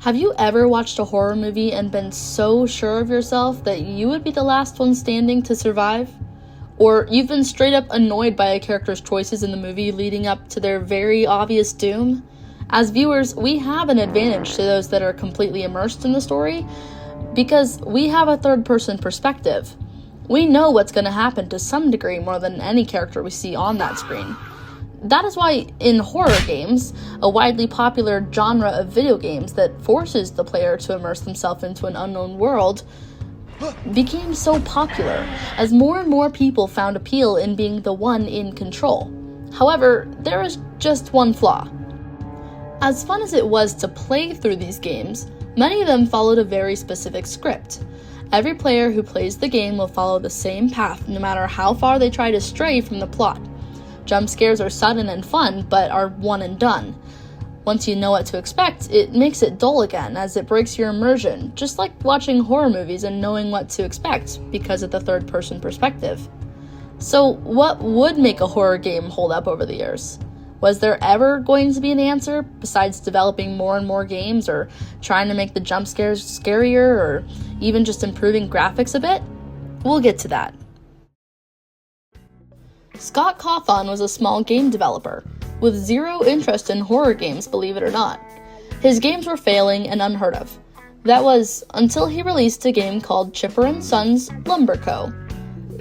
Have you ever watched a horror movie and been so sure of yourself that you would be the last one standing to survive? Or you've been straight up annoyed by a character's choices in the movie leading up to their very obvious doom? As viewers, we have an advantage to those that are completely immersed in the story because we have a third-person perspective. We know what's going to happen to some degree more than any character we see on that screen. That is why in horror games, a widely popular genre of video games that forces the player to immerse themselves into an unknown world, became so popular as more and more people found appeal in being the one in control. However, there is just one flaw. As fun as it was to play through these games, many of them followed a very specific script. Every player who plays the game will follow the same path no matter how far they try to stray from the plot. Jump scares are sudden and fun, but are one and done. Once you know what to expect, it makes it dull again, as it breaks your immersion, just like watching horror movies and knowing what to expect because of the third-person perspective. So, what would make a horror game hold up over the years? Was there ever going to be an answer, besides developing more and more games, or trying to make the jump scares scarier, or even just improving graphics a bit? We'll get to that. Scott Cawthon was a small game developer, with zero interest in horror games, believe it or not. His games were failing and unheard of. That was until he released a game called Chipper & Sons Lumber Co.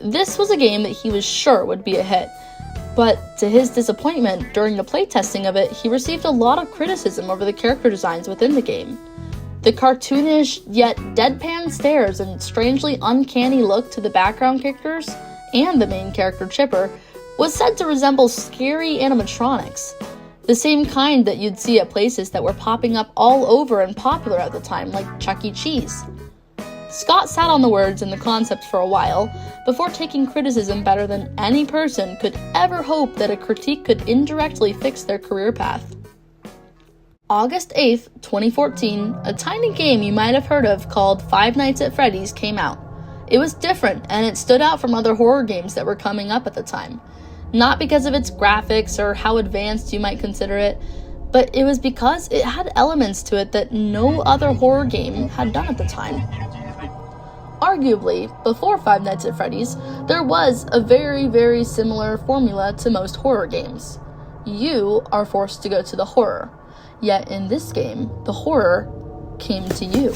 This was a game that he was sure would be a hit, but to his disappointment, during the playtesting of it, he received a lot of criticism over the character designs within the game. The cartoonish, yet deadpan stares and strangely uncanny look to the background characters, and the main character Chipper, was said to resemble scary animatronics, the same kind that you'd see at places that were popping up all over and popular at the time, like Chuck E. Cheese. Scott sat on the words and the concept for a while, before taking criticism better than any person could ever hope that a critique could indirectly fix their career path. August 8th, 2014, a tiny game you might have heard of called Five Nights at Freddy's came out. It was different, and it stood out from other horror games that were coming up at the time. Not because of its graphics or how advanced you might consider it, but it was because it had elements to it that no other horror game had done at the time. Arguably, before Five Nights at Freddy's, there was a very, very similar formula to most horror games. You are forced to go to the horror, yet in this game, the horror came to you.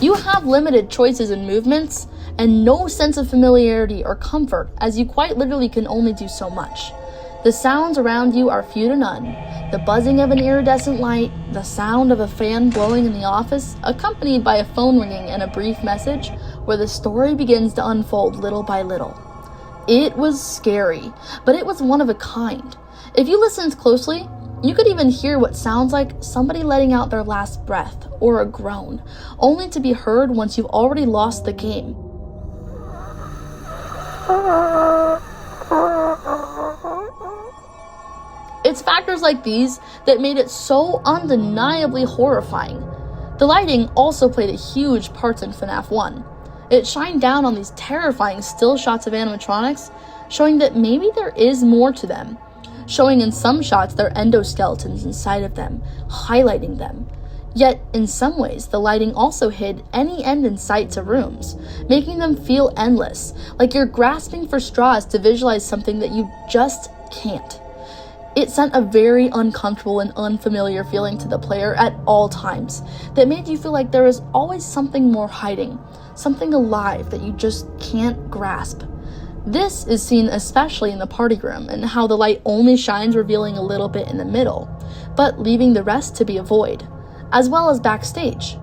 You have limited choices and movements, and no sense of familiarity or comfort, as you quite literally can only do so much. The sounds around you are few to none. The buzzing of an iridescent light, the sound of a fan blowing in the office, accompanied by a phone ringing and a brief message where the story begins to unfold little by little. It was scary, but it was one of a kind. If you listened closely, you could even hear what sounds like somebody letting out their last breath, or a groan, only to be heard once you've already lost the game. It's factors like these that made it so undeniably horrifying. The lighting also played a huge part in Fnaf 1. It shined down on these terrifying still shots of animatronics, showing that maybe there is more to them, showing in some shots their endoskeletons inside of them, highlighting them. Yet, in some ways, the lighting also hid any end in sight to rooms, making them feel endless, like you're grasping for straws to visualize something that you just can't. It sent a very uncomfortable and unfamiliar feeling to the player at all times, that made you feel like there is always something more hiding, something alive that you just can't grasp. This is seen especially in the party room, and how the light only shines revealing a little bit in the middle, but leaving the rest to be a void, as well as backstage.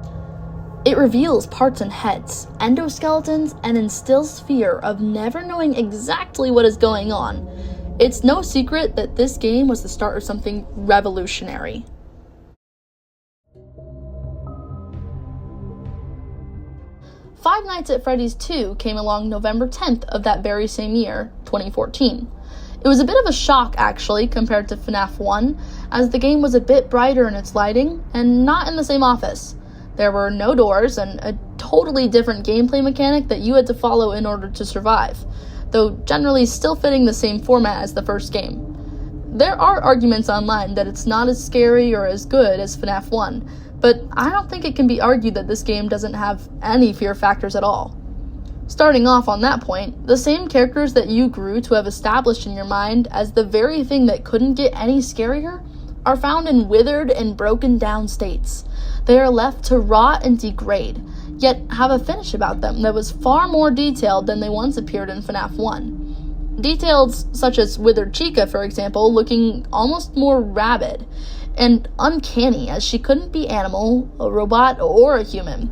It reveals parts and heads, endoskeletons, and instills fear of never knowing exactly what is going on. It's no secret that this game was the start of something revolutionary. Five Nights at Freddy's 2 came along November 10th of that very same year, 2014. It was a bit of a shock, actually, compared to Fnaf 1, as the game was a bit brighter in its lighting, and not in the same office. There were no doors, and a totally different gameplay mechanic that you had to follow in order to survive, though generally still fitting the same format as the first game. There are arguments online that it's not as scary or as good as Fnaf 1, but I don't think it can be argued that this game doesn't have any fear factors at all. Starting off on that point, the same characters that you grew to have established in your mind as the very thing that couldn't get any scarier are found in withered and broken down states. They are left to rot and degrade, yet have a finish about them that was far more detailed than they once appeared in Fnaf 1. Details such as withered Chica, for example, looking almost more rabid and uncanny as she couldn't be animal, a robot, or a human.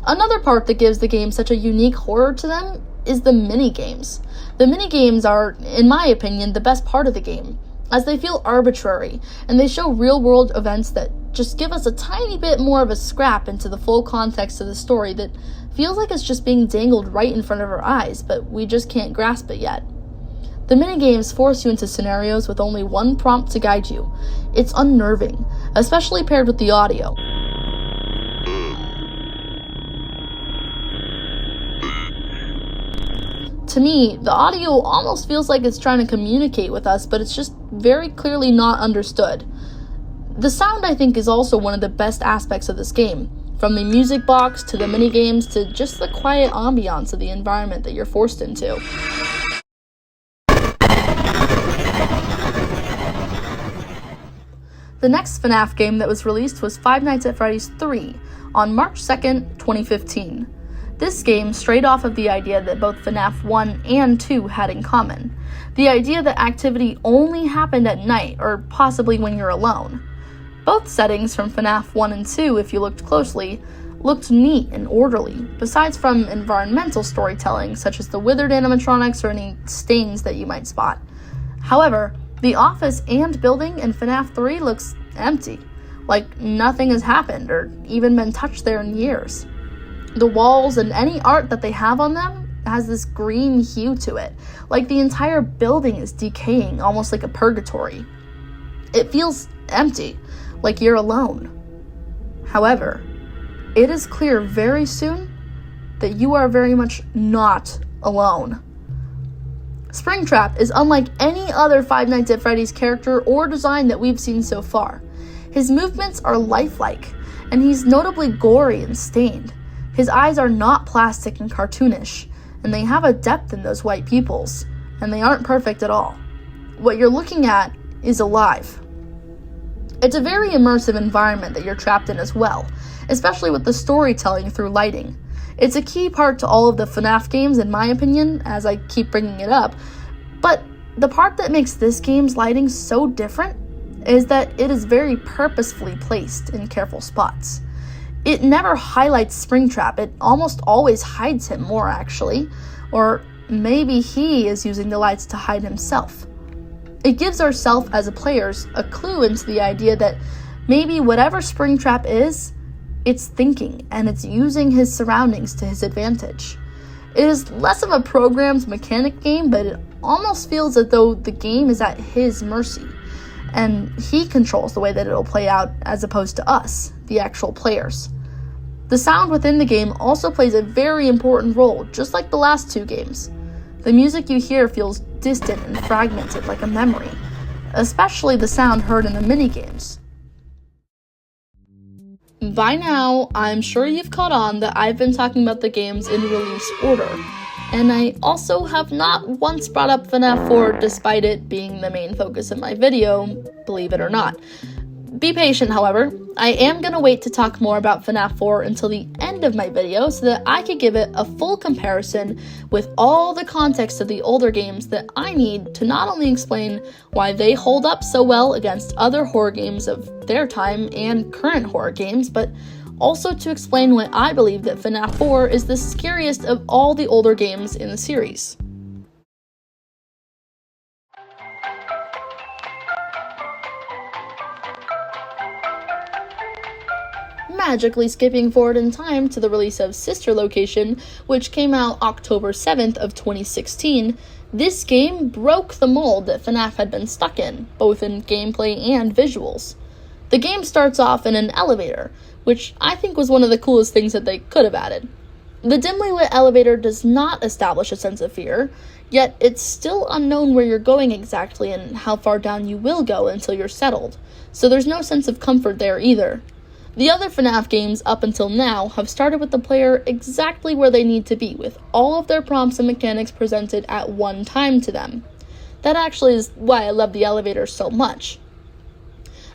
Another part that gives the game such a unique horror to them is the minigames. The minigames are, in my opinion, the best part of the game, as they feel arbitrary, and they show real-world events that just give us a tiny bit more of a scrap into the full context of the story that feels like it's just being dangled right in front of our eyes, but we just can't grasp it yet. The minigames force you into scenarios with only one prompt to guide you. It's unnerving, especially paired with the audio. To me, the audio almost feels like it's trying to communicate with us, but it's just very clearly not understood. The sound, I think, is also one of the best aspects of this game, from the music box to the minigames to just the quiet ambiance of the environment that you're forced into. The next FNAF game that was released was Five Nights at Freddy's 3 on March 2nd, 2015. This game strayed off of the idea that both FNAF 1 and 2 had in common. The idea that activity only happened at night, or possibly when you're alone. Both settings from FNAF 1 and 2, if you looked closely, looked neat and orderly, besides from environmental storytelling, such as the withered animatronics or any stains that you might spot. However, the office and building in FNAF 3 looks empty, like nothing has happened or even been touched there in years. The walls and any art that they have on them has this green hue to it, like the entire building is decaying, almost like a purgatory. It feels empty, like you're alone. However, it is clear very soon that you are very much not alone. Springtrap is unlike any other Five Nights at Freddy's character or design that we've seen so far. His movements are lifelike, and he's notably gory and stained. His eyes are not plastic and cartoonish, and they have a depth in those white pupils, and they aren't perfect at all. What you're looking at is alive. It's a very immersive environment that you're trapped in as well, especially with the storytelling through lighting. It's a key part to all of the FNAF games, in my opinion, as I keep bringing it up, but the part that makes this game's lighting so different is that it is very purposefully placed in careful spots. It never highlights Springtrap, it almost always hides him more, actually, or maybe he is using the lights to hide himself. It gives ourselves as a players a clue into the idea that maybe whatever Springtrap is, it's thinking, and it's using his surroundings to his advantage. It is less of a programmed mechanic game, but it almost feels as though the game is at his mercy, and he controls the way that it'll play out as opposed to us, the actual players. The sound within the game also plays a very important role, just like the last two games. The music you hear feels distant and fragmented like a memory, especially the sound heard in the minigames. By now, I'm sure you've caught on that I've been talking about the games in release order, and I also have not once brought up FNAF 4 despite it being the main focus of my video, believe it or not. Be patient, however. I am going to wait to talk more about FNAF 4 until the end of my video so that I could give it a full comparison with all the context of the older games that I need to not only explain why they hold up so well against other horror games of their time and current horror games, but also to explain why I believe that FNAF 4 is the scariest of all the older games in the series. Magically skipping forward in time to the release of Sister Location, which came out October 7th of 2016, this game broke the mold that FNAF had been stuck in, both in gameplay and visuals. The game starts off in an elevator, which I think was one of the coolest things that they could have added. The dimly lit elevator does not establish a sense of fear, yet it's still unknown where you're going exactly and how far down you will go until you're settled, so there's no sense of comfort there either. The other FNAF games up until now have started with the player exactly where they need to be, with all of their prompts and mechanics presented at one time to them. That actually is why I love the elevator so much.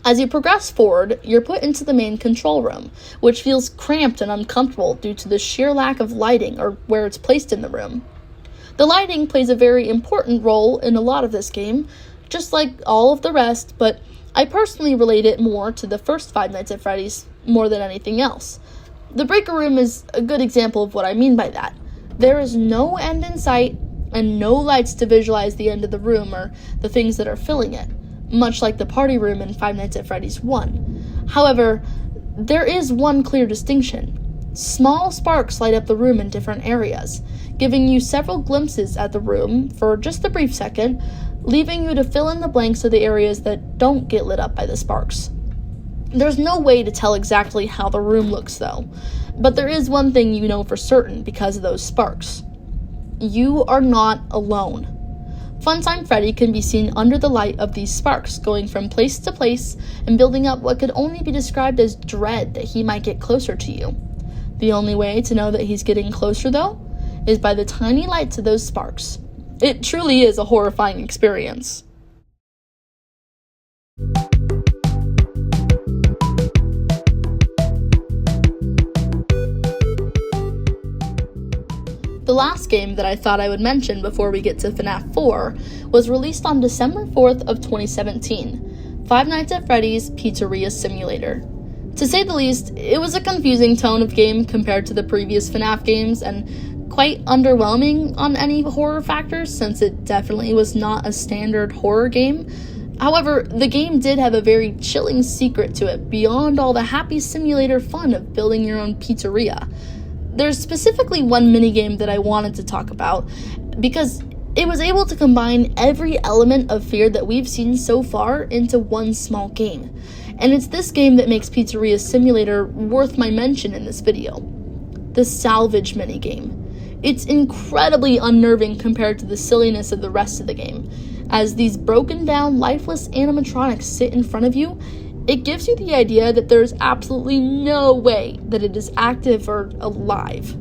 As you progress forward, you're put into the main control room, which feels cramped and uncomfortable due to the sheer lack of lighting or where it's placed in the room. The lighting plays a very important role in a lot of this game, just like all of the rest, but I personally relate it more to the first Five Nights at Freddy's more than anything else. The breaker room is a good example of what I mean by that. There is no end in sight and no lights to visualize the end of the room or the things that are filling it, much like the party room in Five Nights at Freddy's 1. However, there is one clear distinction. Small sparks light up the room in different areas, giving you several glimpses at the room for just a brief second, leaving you to fill in the blanks of the areas that don't get lit up by the sparks. There's no way to tell exactly how the room looks though, but there is one thing you know for certain because of those sparks. You are not alone. Funtime Freddy can be seen under the light of these sparks, going from place to place and building up what could only be described as dread that he might get closer to you. The only way to know that he's getting closer, though, is by the tiny lights of those sparks. It truly is a horrifying experience. The last game that I thought I would mention before we get to FNAF 4 was released on December 4th of 2017, Five Nights at Freddy's Pizzeria Simulator. To say the least, it was a confusing tone of game compared to the previous FNAF games and quite underwhelming on any horror factors since it definitely was not a standard horror game. However, the game did have a very chilling secret to it beyond all the happy simulator fun of building your own pizzeria. There's specifically one minigame that I wanted to talk about because it was able to combine every element of fear that we've seen so far into one small game. And it's this game that makes Pizzeria Simulator worth my mention in this video. The salvage minigame. It's incredibly unnerving compared to the silliness of the rest of the game. As these broken down, lifeless animatronics sit in front of you, it gives you the idea that there's absolutely no way that it is active or alive.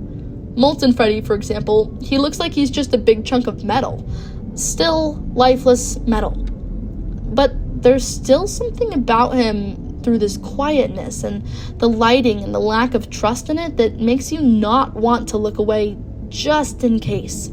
Molten Freddy, for example, he looks like he's just a big chunk of metal. Still lifeless metal. But there's still something about him through this quietness and the lighting and the lack of trust in it that makes you not want to look away just in case.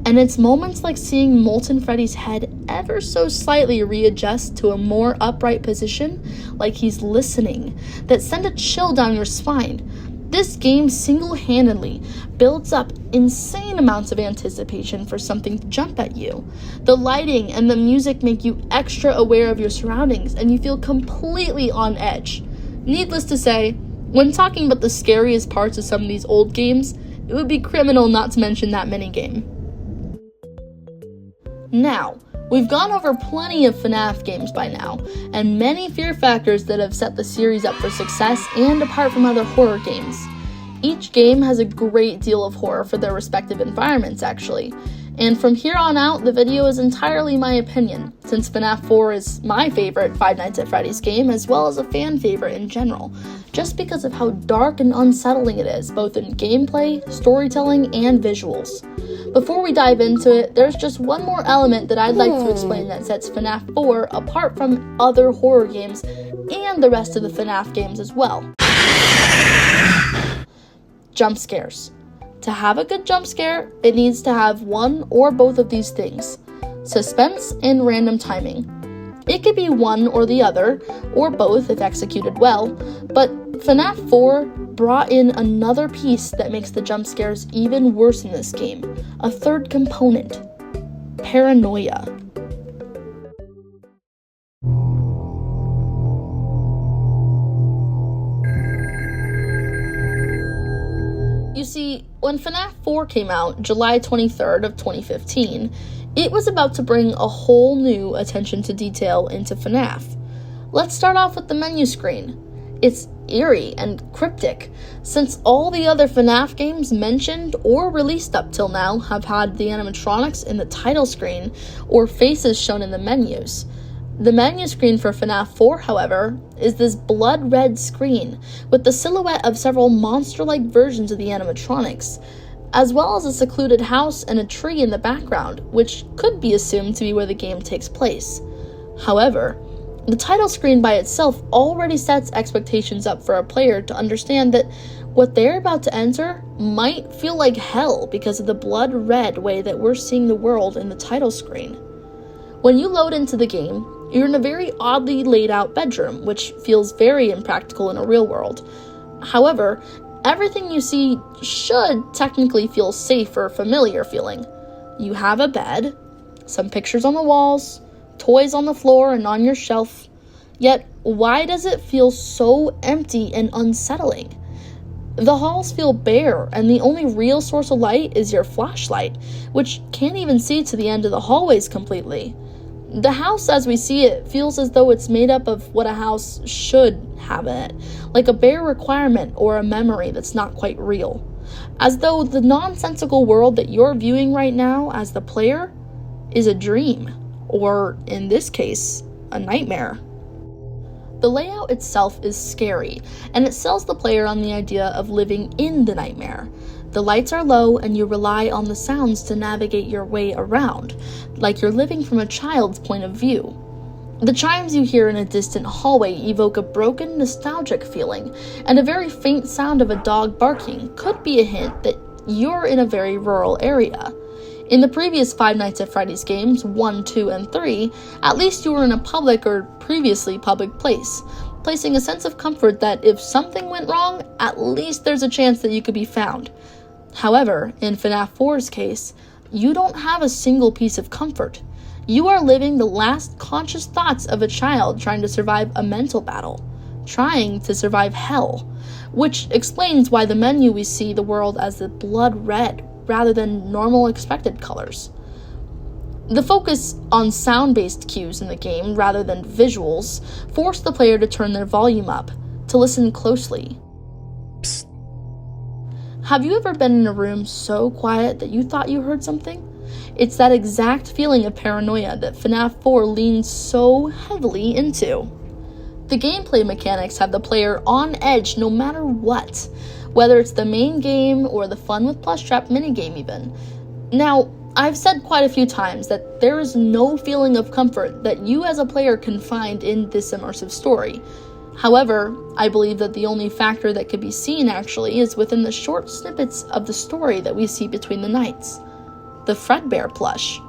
And it's moments like seeing Molten Freddy's head ever so slightly readjust to a more upright position, like he's listening, that send a chill down your spine. This game single-handedly builds up insane amounts of anticipation for something to jump at you. The lighting and the music make you extra aware of your surroundings, and you feel completely on edge. Needless to say, when talking about the scariest parts of some of these old games, it would be criminal not to mention that minigame. Now, we've gone over plenty of FNAF games by now, and many fear factors that have set the series up for success and apart from other horror games. Each game has a great deal of horror for their respective environments, actually. And from here on out, the video is entirely my opinion, since FNAF 4 is my favorite Five Nights at Freddy's game, as well as a fan favorite in general, just because of how dark and unsettling it is, both in gameplay, storytelling, and visuals. Before we dive into it, there's just one more element that I'd like to explain that sets FNAF 4 apart from other horror games, and the rest of the FNAF games as well. Jump scares. To have a good jump scare, it needs to have one or both of these things: suspense and random timing. It could be one or the other, or both if executed well, but FNAF 4 brought in another piece that makes the jump scares even worse in this game. A third component: paranoia. You see, when FNAF 4 came out, July 23rd of 2015, it was about to bring a whole new attention to detail into FNAF. Let's start off with the menu screen. It's eerie and cryptic, since all the other FNAF games mentioned or released up till now have had the animatronics in the title screen or faces shown in the menus. The menu screen for Fnaf 4, however, is this blood red screen with the silhouette of several monster-like versions of the animatronics, as well as a secluded house and a tree in the background, which could be assumed to be where the game takes place. However, the title screen by itself already sets expectations up for a player to understand that what they're about to enter might feel like hell because of the blood red way that we're seeing the world in the title screen. When you load into the game, you're in a very oddly laid out bedroom, which feels very impractical in a real world. However, everything you see should technically feel safe or familiar feeling. You have a bed, some pictures on the walls, toys on the floor and on your shelf. Yet, why does it feel so empty and unsettling? The halls feel bare, and the only real source of light is your flashlight, which can't even see to the end of the hallways completely. The house as we see it feels as though it's made up of what a house should have in it, like a bare requirement or a memory that's not quite real. As though the nonsensical world that you're viewing right now as the player is a dream, or in this case, a nightmare. The layout itself is scary, and it sells the player on the idea of living in the nightmare. The lights are low and you rely on the sounds to navigate your way around, like you're living from a child's point of view. The chimes you hear in a distant hallway evoke a broken, nostalgic feeling, and a very faint sound of a dog barking could be a hint that you're in a very rural area. In the previous Five Nights at Freddy's games, 1, 2, and 3, at least you were in a public or previously public place, placing a sense of comfort that if something went wrong, at least there's a chance that you could be found. However, in Fnaf 4's case, you don't have a single piece of comfort. You are living the last conscious thoughts of a child trying to survive a mental battle, trying to survive hell, which explains why the menu we see the world as the blood red rather than normal expected colors. The focus on sound-based cues in the game rather than visuals force the player to turn their volume up, to listen closely. Psst. Have you ever been in a room so quiet that you thought you heard something? It's that exact feeling of paranoia that Fnaf 4 leans so heavily into. The gameplay mechanics have the player on edge no matter what, whether it's the main game or the Fun with Plush Trap minigame even. Now, I've said quite a few times that there is no feeling of comfort that you as a player can find in this immersive story. However, I believe that the only factor that could be seen actually is within the short snippets of the story that we see between the nights. The Fredbear plush.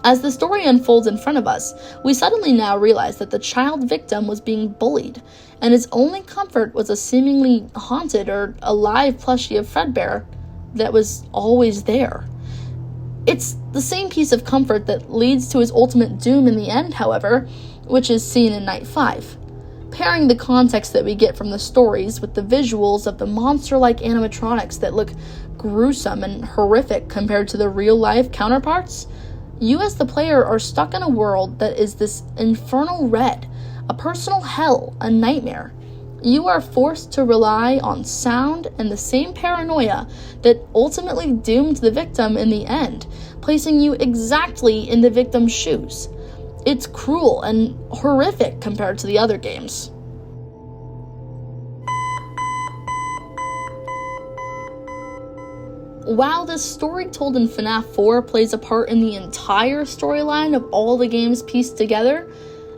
As the story unfolds in front of us, we suddenly now realize that the child victim was being bullied, and his only comfort was a seemingly haunted or alive plushie of Fredbear that was always there. It's the same piece of comfort that leads to his ultimate doom in the end, however, which is seen in Night 5. Pairing the context that we get from the stories with the visuals of the monster-like animatronics that look gruesome and horrific compared to the real-life counterparts, you as the player are stuck in a world that is this infernal red, a personal hell, a nightmare. You are forced to rely on sound and the same paranoia that ultimately doomed the victim in the end, placing you exactly in the victim's shoes. It's cruel and horrific compared to the other games. While this story told in Fnaf 4 plays a part in the entire storyline of all the games pieced together,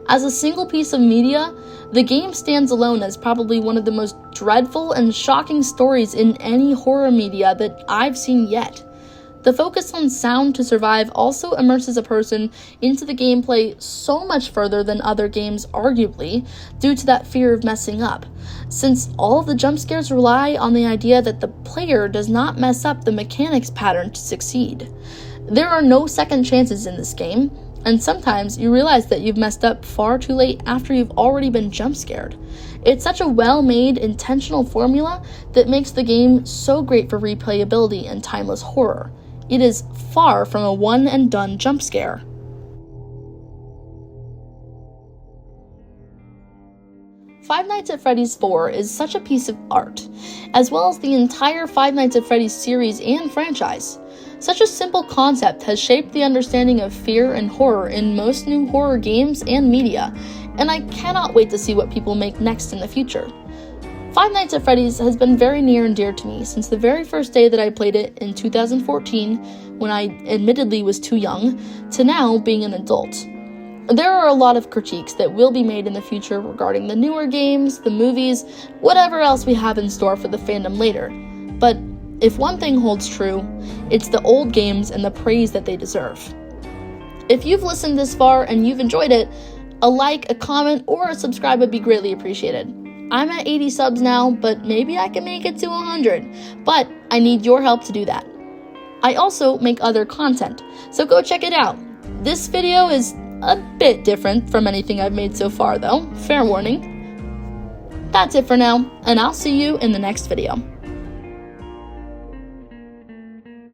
as a single piece of media, the game stands alone as probably one of the most dreadful and shocking stories in any horror media that I've seen yet. The focus on sound to survive also immerses a person into the gameplay so much further than other games arguably, due to that fear of messing up, since all of the jump scares rely on the idea that the player does not mess up the mechanics pattern to succeed. There are no second chances in this game, and sometimes you realize that you've messed up far too late after you've already been jump scared. It's such a well-made, intentional formula that makes the game so great for replayability and timeless horror. It is far from a one-and-done jump scare. Five Nights at Freddy's 4 is such a piece of art, as well as the entire Five Nights at Freddy's series and franchise. Such a simple concept has shaped the understanding of fear and horror in most new horror games and media, and I cannot wait to see what people make next in the future. Five Nights at Freddy's has been very near and dear to me since the very first day that I played it in 2014, when I admittedly was too young, to now being an adult. There are a lot of critiques that will be made in the future regarding the newer games, the movies, whatever else we have in store for the fandom later. But if one thing holds true, it's the old games and the praise that they deserve. If you've listened this far and you've enjoyed it, a like, a comment, or a subscribe would be greatly appreciated. I'm at 80 subs now, but maybe I can make it to 100. But I need your help to do that. I also make other content, so go check it out. This video is a bit different from anything I've made so far though, fair warning. That's it for now, and I'll see you in the next video.